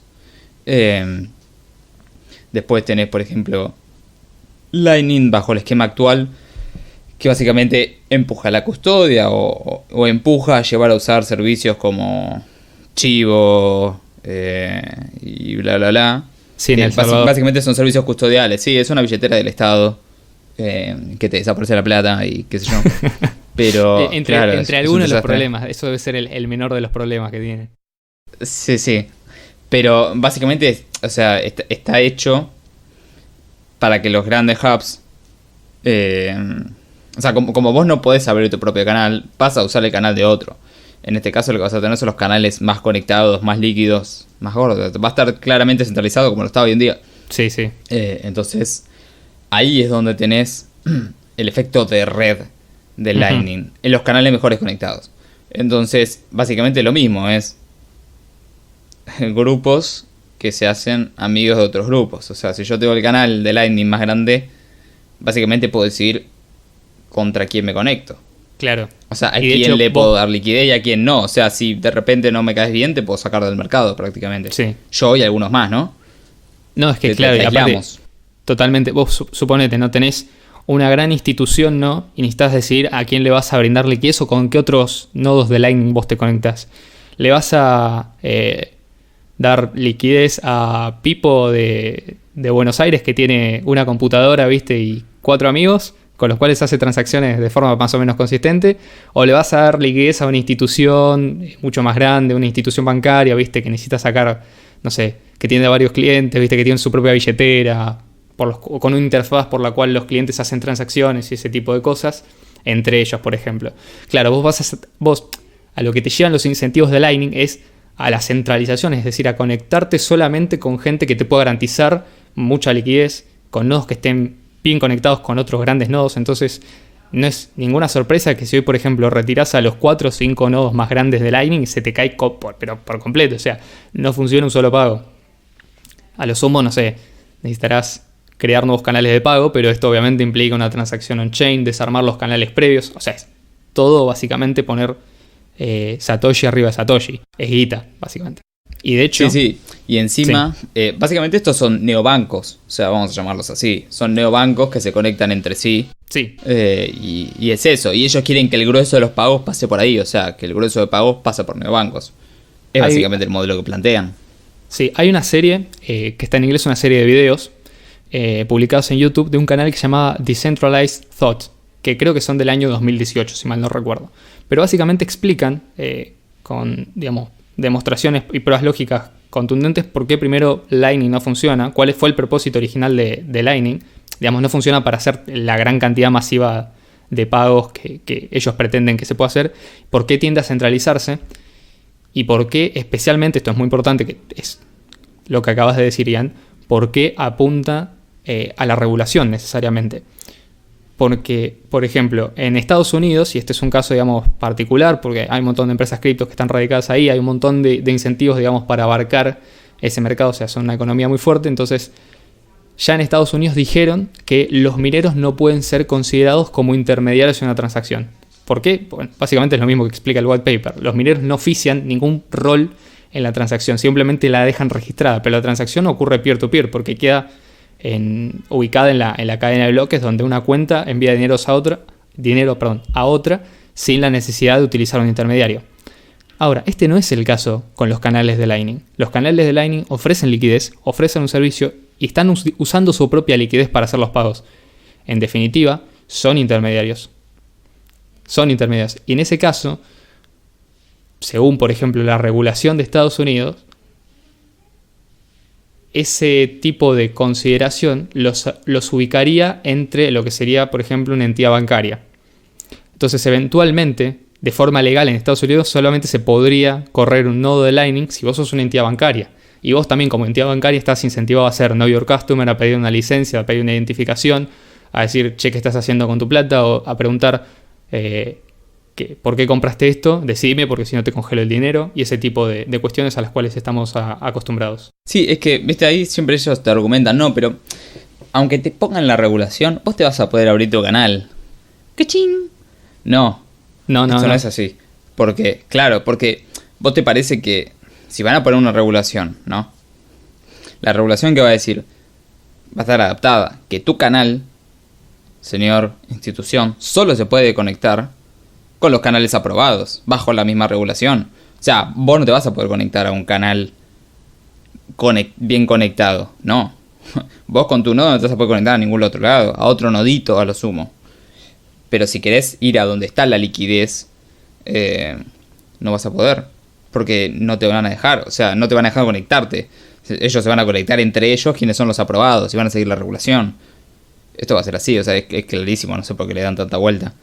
Después tenés, por ejemplo, Lightning bajo el esquema actual, que básicamente empuja la custodia o empuja a llevar a usar servicios como Chivo y bla bla bla. Sí, básicamente son servicios custodiales. Sí, es una billetera del Estado que te desaparece la plata y qué sé yo. Pero entre algunos de los problemas, eso debe ser el menor de los problemas que tiene. Sí. Pero básicamente, o sea, está hecho para que los grandes hubs, o sea, como vos no podés abrir tu propio canal, vas a usar el canal de otro. En este caso lo que vas a tener son los canales más conectados, más líquidos, más gordos. Va a estar claramente centralizado como lo está hoy en día. Sí. Entonces, ahí es donde tenés el efecto de red de Lightning, en los canales mejores conectados. Entonces, básicamente lo mismo, es grupos que se hacen amigos de otros grupos. O sea, si yo tengo el canal de Lightning más grande, básicamente puedo decidir contra quién me conecto. Claro. O sea, a quién le puedo dar liquidez y a quién no. O sea, si de repente no me caes bien, te puedo sacar del mercado prácticamente. Sí. Yo y algunos más, ¿no? No, es que claro, y aparte, totalmente, vos suponete, no tenés una gran institución, ¿no? Y necesitas decidir a quién le vas a brindar liquidez o con qué otros nodos de Lightning vos te conectás. ¿Le vas a dar liquidez a Pipo de Buenos Aires que tiene una computadora, viste, y 4 amigos con los cuales hace transacciones de forma más o menos consistente? ¿O le vas a dar liquidez a una institución mucho más grande, una institución bancaria, viste, que necesita sacar, no sé, que tiene varios clientes, viste, que tiene su propia billetera, con una interfaz por la cual los clientes hacen transacciones y ese tipo de cosas, entre ellos, por ejemplo? Claro, vos a lo que te llevan los incentivos de Lightning es a la centralización, es decir, a conectarte solamente con gente que te pueda garantizar mucha liquidez, con nodos que estén bien conectados con otros grandes nodos. Entonces, no es ninguna sorpresa que si hoy, por ejemplo, retirás a los 4 o 5 nodos más grandes de Lightning, se te cae pero por completo. O sea, no funciona un solo pago. A lo sumo, no sé, necesitarás crear nuevos canales de pago, pero esto obviamente implica una transacción on-chain, desarmar los canales previos. O sea, es todo básicamente poner Satoshi arriba de Satoshi. Es guita, básicamente. Y de hecho... Sí. Y encima, básicamente estos son neobancos. O sea, vamos a llamarlos así. Son neobancos que se conectan entre sí. Sí. Y es eso. Y ellos quieren que el grueso de los pagos pase por ahí. O sea, que el grueso de pagos pasa por neobancos. Es básicamente el modelo que plantean. Sí, hay una serie, que está en inglés, una serie de videos publicados en YouTube de un canal que se llama Decentralized Thought, que creo que son del año 2018, si mal no recuerdo. Pero básicamente explican con, digamos, demostraciones y pruebas lógicas contundentes por qué primero Lightning no funciona, cuál fue el propósito original de Lightning. Digamos, no funciona para hacer la gran cantidad masiva de pagos que ellos pretenden que se pueda hacer, por qué tiende a centralizarse y por qué, especialmente, esto es muy importante, que es lo que acabas de decir, Ian, por qué apunta a la regulación necesariamente. Porque, por ejemplo, en Estados Unidos, y este es un caso, digamos, particular, porque hay un montón de empresas criptos que están radicadas ahí, hay un montón de incentivos, digamos, para abarcar ese mercado, o sea, son una economía muy fuerte, entonces ya en Estados Unidos dijeron que los mineros no pueden ser considerados como intermediarios en una transacción. ¿Por qué? Bueno, básicamente es lo mismo que explica el white paper. Los mineros no ofician ningún rol en la transacción, simplemente la dejan registrada, pero la transacción ocurre peer-to-peer porque queda ubicada en la cadena de bloques donde una cuenta envía dinero a otra sin la necesidad de utilizar un intermediario. Ahora, este no es el caso con los canales de Lightning. Los canales de Lightning ofrecen liquidez, ofrecen un servicio y están usando su propia liquidez para hacer los pagos. En definitiva, son intermediarios. Son intermediarios. Y en ese caso, según por ejemplo la regulación de Estados Unidos, ese tipo de consideración los ubicaría entre lo que sería, por ejemplo, una entidad bancaria. Entonces, eventualmente, de forma legal en Estados Unidos, solamente se podría correr un nodo de Lightning si vos sos una entidad bancaria. Y vos también, como entidad bancaria, estás incentivado a hacer Know Your Customer, a pedir una licencia, a pedir una identificación, a decir, che, ¿qué estás haciendo con tu plata? O a preguntar, ¿por qué compraste esto? Decidime, porque si no te congelo el dinero. Y ese tipo de cuestiones a las cuales estamos acostumbrados. Sí, es que, viste, ahí siempre ellos te argumentan, no, pero aunque te pongan la regulación, vos te vas a poder abrir tu canal. ¡Cachín! No. No Es así. Porque vos te parece que si van a poner una regulación, ¿no? La regulación que va a decir va a estar adaptada. Que tu canal, señor institución, solo se puede conectar con los canales aprobados, bajo la misma regulación. O sea, vos no te vas a poder conectar a un canal bien conectado, no. Vos con tu nodo no te vas a poder conectar a ningún otro lado, a otro nodito a lo sumo. Pero si querés ir a donde está la liquidez, no vas a poder, porque no te van a dejar, o sea, no te van a dejar conectarte. Ellos se van a conectar entre ellos, quienes son los aprobados, y van a seguir la regulación. Esto va a ser así, o sea, es clarísimo, no sé por qué le dan tanta vuelta.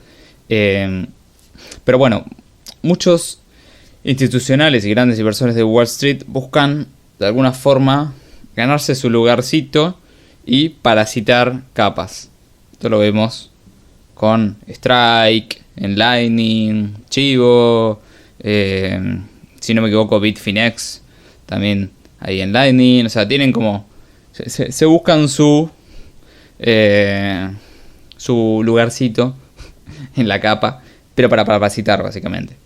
Pero bueno, muchos institucionales y grandes inversores de Wall Street buscan de alguna forma ganarse su lugarcito y parasitar capas. Esto lo vemos con Strike, en Lightning, Chivo, si no me equivoco Bitfinex también ahí en Lightning. O sea, tienen como se buscan su lugarcito en la capa, pero para parasitar básicamente.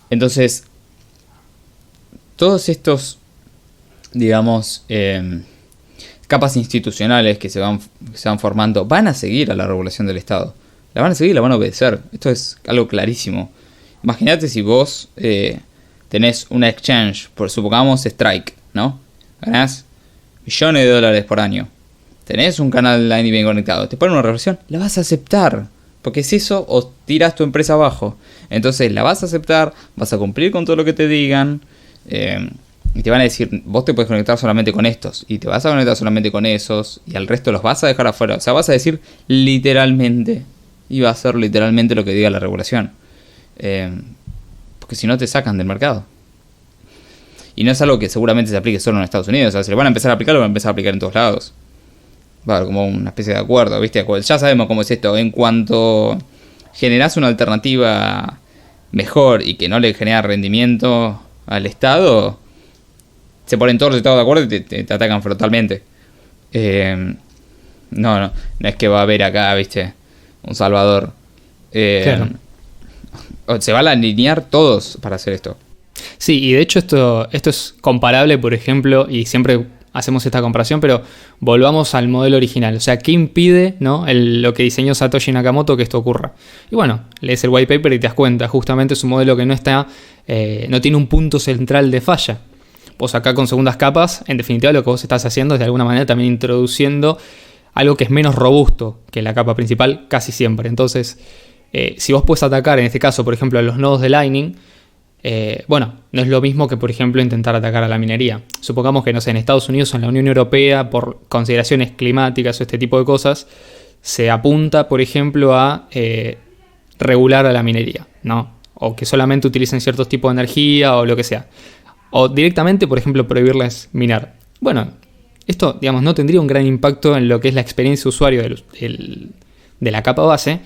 Entonces, todos estos, digamos, capas institucionales que se van formando van a seguir a la regulación del Estado. La van a seguir, la van a obedecer. Esto es algo clarísimo. Imagínate si vos tenés una exchange, supongamos Strike, ¿no? Ganás millones de dólares por año. Tenés un canal Lightning bien conectado. Te ponen una regulación, la vas a aceptar. Porque es eso o tiras tu empresa abajo. Entonces la vas a aceptar, vas a cumplir con todo lo que te digan. Y te van a decir, vos te puedes conectar solamente con estos. Y te vas a conectar solamente con esos. Y al resto los vas a dejar afuera. O sea, vas a decir literalmente. Y va a ser literalmente lo que diga la regulación. Porque si no te sacan del mercado. Y no es algo que seguramente se aplique solo en Estados Unidos. O sea, si lo van a empezar a aplicar, lo van a empezar a aplicar en todos lados. va a haber como una especie de acuerdo, ¿viste? Ya sabemos cómo es esto. En cuanto generás una alternativa mejor y que no le genera rendimiento al Estado, se ponen todos los estados de acuerdo y te atacan frontalmente. No es que va a haber acá, ¿viste? Un salvador. Claro. Se van a alinear todos para hacer esto. Sí, y de hecho esto es comparable, por ejemplo, y siempre hacemos esta comparación, pero volvamos al modelo original. O sea, ¿qué impide, ¿no? lo que diseñó Satoshi Nakamoto que esto ocurra? Y bueno, lees el white paper y te das cuenta, justamente es un modelo que no tiene un punto central de falla. Vos acá con segundas capas, en definitiva lo que vos estás haciendo es de alguna manera también introduciendo algo que es menos robusto que la capa principal casi siempre. Entonces, si vos puedes atacar, en este caso, por ejemplo, a los nodos de Lightning, no es lo mismo que, por ejemplo, intentar atacar a la minería. Supongamos que, no sé, en Estados Unidos o en la Unión Europea, por consideraciones climáticas o este tipo de cosas, se apunta, por ejemplo, a regular a la minería, ¿no? O que solamente utilicen ciertos tipos de energía o lo que sea. O directamente, por ejemplo, prohibirles minar. Bueno, esto, digamos, no tendría un gran impacto en lo que es la experiencia de usuario de la capa base,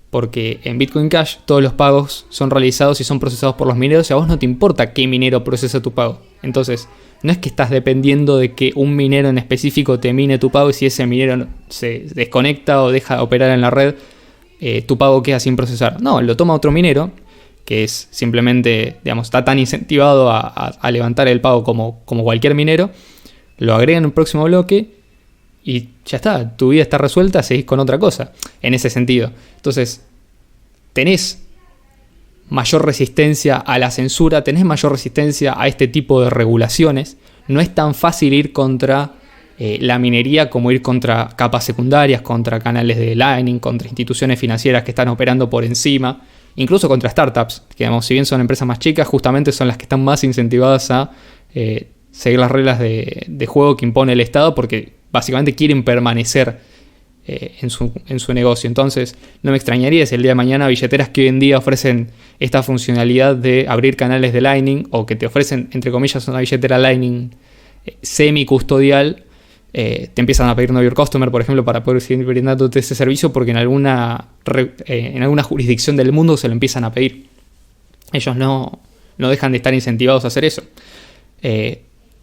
porque en Bitcoin Cash todos los pagos son realizados y son procesados por los mineros y a vos no te importa qué minero procesa tu pago. Entonces, no es que estás dependiendo de que un minero en específico te mine tu pago y si ese minero se desconecta o deja de operar en la red, tu pago queda sin procesar. No, lo toma otro minero, que es simplemente, digamos, está tan incentivado a levantar el pago como cualquier minero, lo agrega en un próximo bloque y ya está, tu vida está resuelta, seguís con otra cosa, en ese sentido. Entonces, tenés mayor resistencia a la censura, tenés mayor resistencia a este tipo de regulaciones. No es tan fácil ir contra la minería como ir contra capas secundarias, contra canales de Lightning, contra instituciones financieras que están operando por encima, incluso contra startups, que digamos, si bien son empresas más chicas, justamente son las que están más incentivadas a seguir las reglas de juego que impone el Estado, porque básicamente quieren permanecer en su negocio. Entonces, no me extrañaría si el día de mañana billeteras que hoy en día ofrecen esta funcionalidad de abrir canales de Lightning, o que te ofrecen, entre comillas, una billetera Lightning semi-custodial, te empiezan a pedir Know Your Customer, por ejemplo, para poder seguir brindándote ese servicio, porque en alguna jurisdicción del mundo se lo empiezan a pedir. Ellos no dejan de estar incentivados a hacer eso.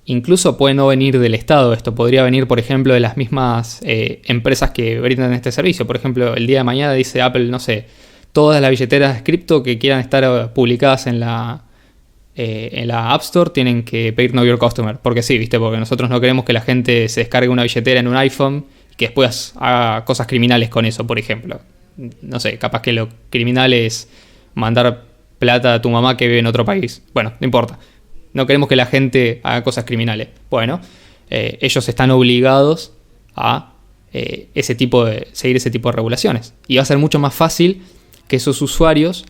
Incluso puede no venir del Estado. Esto podría venir, por ejemplo, de las mismas empresas que brindan este servicio. Por ejemplo, el día de mañana dice Apple, no sé, todas las billeteras cripto que quieran estar publicadas en la App Store tienen que pedir Know Your Customer. Porque sí, ¿viste? Porque nosotros no queremos que la gente se descargue una billetera en un iPhone y que después haga cosas criminales con eso, por ejemplo. No sé, capaz que lo criminal es mandar plata a tu mamá que vive en otro país. Bueno, no importa. No queremos que la gente haga cosas criminales. Bueno, ellos están obligados a seguir ese tipo de regulaciones. Y va a ser mucho más fácil que esos usuarios,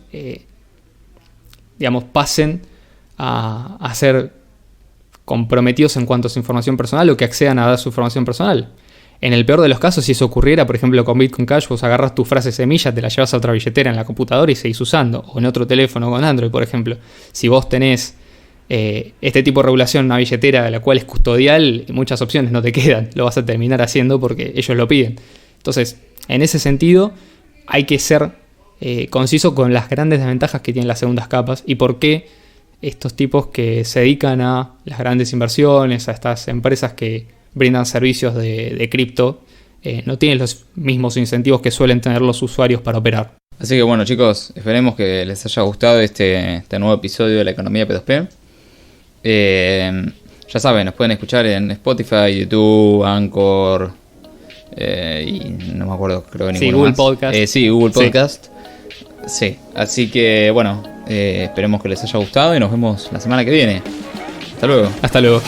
pasen a ser comprometidos en cuanto a su información personal, o que accedan a dar su información personal. En el peor de los casos, si eso ocurriera, por ejemplo, con Bitcoin Cash, vos agarras tu frase semilla, te la llevas a otra billetera en la computadora y seguís usando. O en otro teléfono con Android, por ejemplo. Si vos tenés este tipo de regulación, una billetera de la cual es custodial, muchas opciones no te quedan, lo vas a terminar haciendo porque ellos lo piden. Entonces, en ese sentido, hay que ser conciso con las grandes desventajas que tienen las segundas capas y por qué estos tipos que se dedican a las grandes inversiones, a estas empresas que brindan servicios de cripto, no tienen los mismos incentivos que suelen tener los usuarios para operar. Así que bueno, chicos, esperemos que les haya gustado este nuevo episodio de la economía P2P. Ya saben, nos pueden escuchar en Spotify, YouTube, Anchor y no me acuerdo, creo que ninguno Google más. Podcast. Google Podcast. Sí, así que bueno, esperemos que les haya gustado y nos vemos la semana que viene. Hasta luego. Hasta luego.